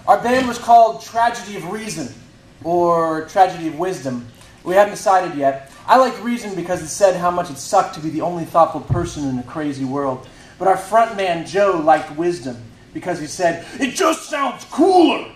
Our band was called Tragedy of Reason, or Tragedy of Wisdom. We hadn't decided yet. I liked Reason because it said how much it sucked to be the only thoughtful person in a crazy world. But our front man, Joe, liked Wisdom because he said, "It just sounds cooler."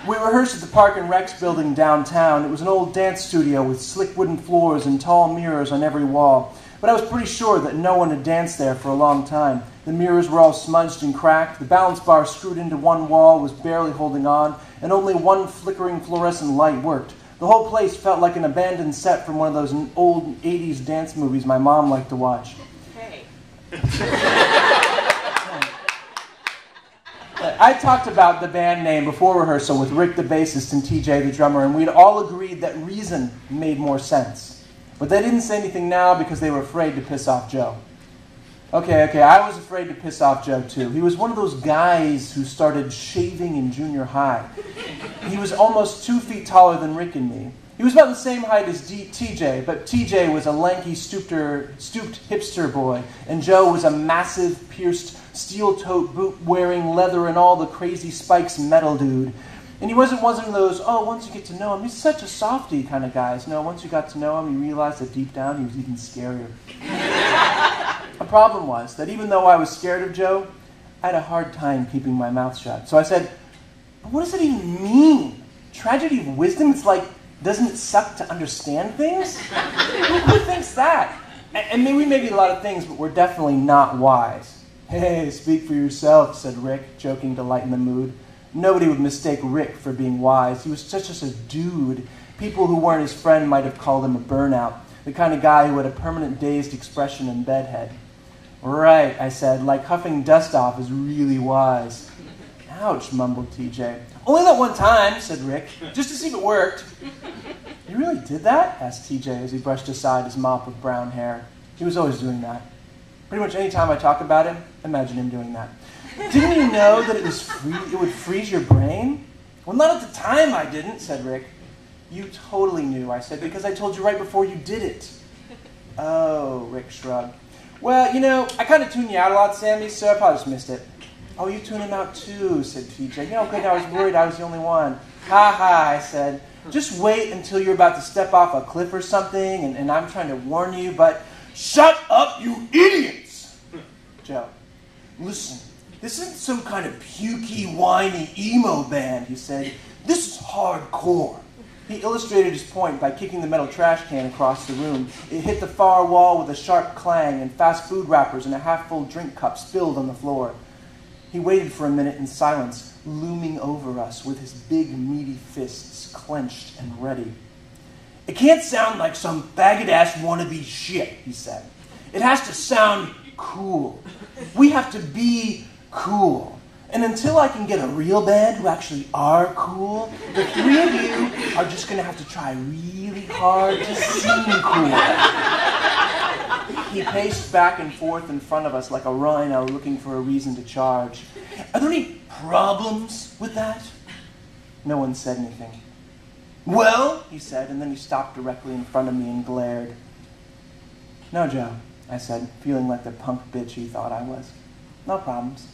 We rehearsed at the Park and Recs building downtown. It was an old dance studio with slick wooden floors and tall mirrors on every wall. But I was pretty sure that no one had danced there for a long time. The mirrors were all smudged and cracked. The balance bar screwed into one wall was barely holding on, and only one flickering fluorescent light worked. The whole place felt like an abandoned set from one of those old 80s dance movies my mom liked to watch. Hey. I talked about the band name before rehearsal with Rick the bassist and TJ the drummer, and we'd all agreed that Reason made more sense. But they didn't say anything now because they were afraid to piss off Joe. Okay, I was afraid to piss off Joe too. He was one of those guys who started shaving in junior high. He was almost 2 feet taller than Rick and me. He was about the same height as TJ, but TJ was a lanky, stooped hipster boy, and Joe was a massive, pierced, steel-toed, boot-wearing, leather and all the crazy spikes metal dude. And he wasn't one of those, oh, once you get to know him, he's such a softie kind of guys. No, once you got to know him, you realized that deep down he was even scarier. The problem was that even though I was scared of Joe, I had a hard time keeping my mouth shut. So I said, but what does it even mean? Tragedy of wisdom? It's like, doesn't it suck to understand things? Who thinks that? And maybe we may be a lot of things, but we're definitely not wise. Hey, speak for yourself, said Rick, joking to lighten the mood. Nobody would mistake Rick for being wise. He was such a dude. People who weren't his friend might have called him a burnout, the kind of guy who had a permanent dazed expression and bedhead. Right, I said, like huffing dust off is really wise. Ouch, mumbled TJ. Only that one time, said Rick, just to see if it worked. You really did that? Asked TJ as he brushed aside his mop of brown hair. He was always doing that. Pretty much any time I talk about him, imagine him doing that. Didn't you know that it would freeze your brain? Well, not at the time I didn't, said Rick. You totally knew, I said, because I told you right before you did it. Oh, Rick shrugged. Well, you know, I kind of tune you out a lot, Sammy, so I probably just missed it. Oh, you tune him out too, said TJ. You know, good, I was worried I was the only one. Ha ha, I said. Just wait until you're about to step off a cliff or something, and I'm trying to warn you, but shut up, you idiots! Joe, listen, this isn't some kind of pukey, whiny emo band, he said. This is hardcore. He illustrated his point by kicking the metal trash can across the room. It hit the far wall with a sharp clang, and fast food wrappers and a half-full drink cup spilled on the floor. He waited for a minute in silence, looming over us with his big, meaty fists clenched and ready. It can't sound like some faggot-ass wannabe shit, he said. It has to sound cool. We have to be cool. And until I can get a real band who actually are cool, the three of you are just going to have to try really hard to seem cool. He paced back and forth in front of us like a rhino looking for a reason to charge. Are there any problems with that? No one said anything. Well, he said, and then he stopped directly in front of me and glared. No, Joe, I said, feeling like the punk bitch he thought I was. No problems.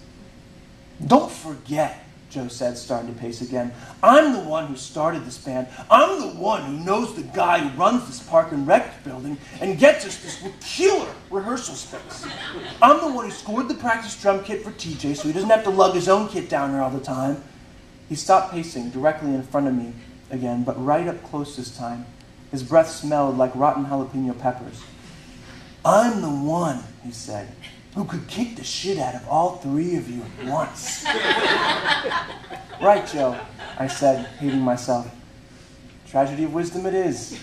Don't forget, Joe said, starting to pace again. I'm the one who started this band. I'm the one who knows the guy who runs this Park and Rec building and gets us this killer rehearsal space. I'm the one who scored the practice drum kit for TJ so he doesn't have to lug his own kit down there all the time. He stopped pacing directly in front of me again, but right up close this time. His breath smelled like rotten jalapeno peppers. I'm the one, he said, who could kick the shit out of all three of you at once. Right, Joe, I said, hating myself. Tragedy of wisdom it is.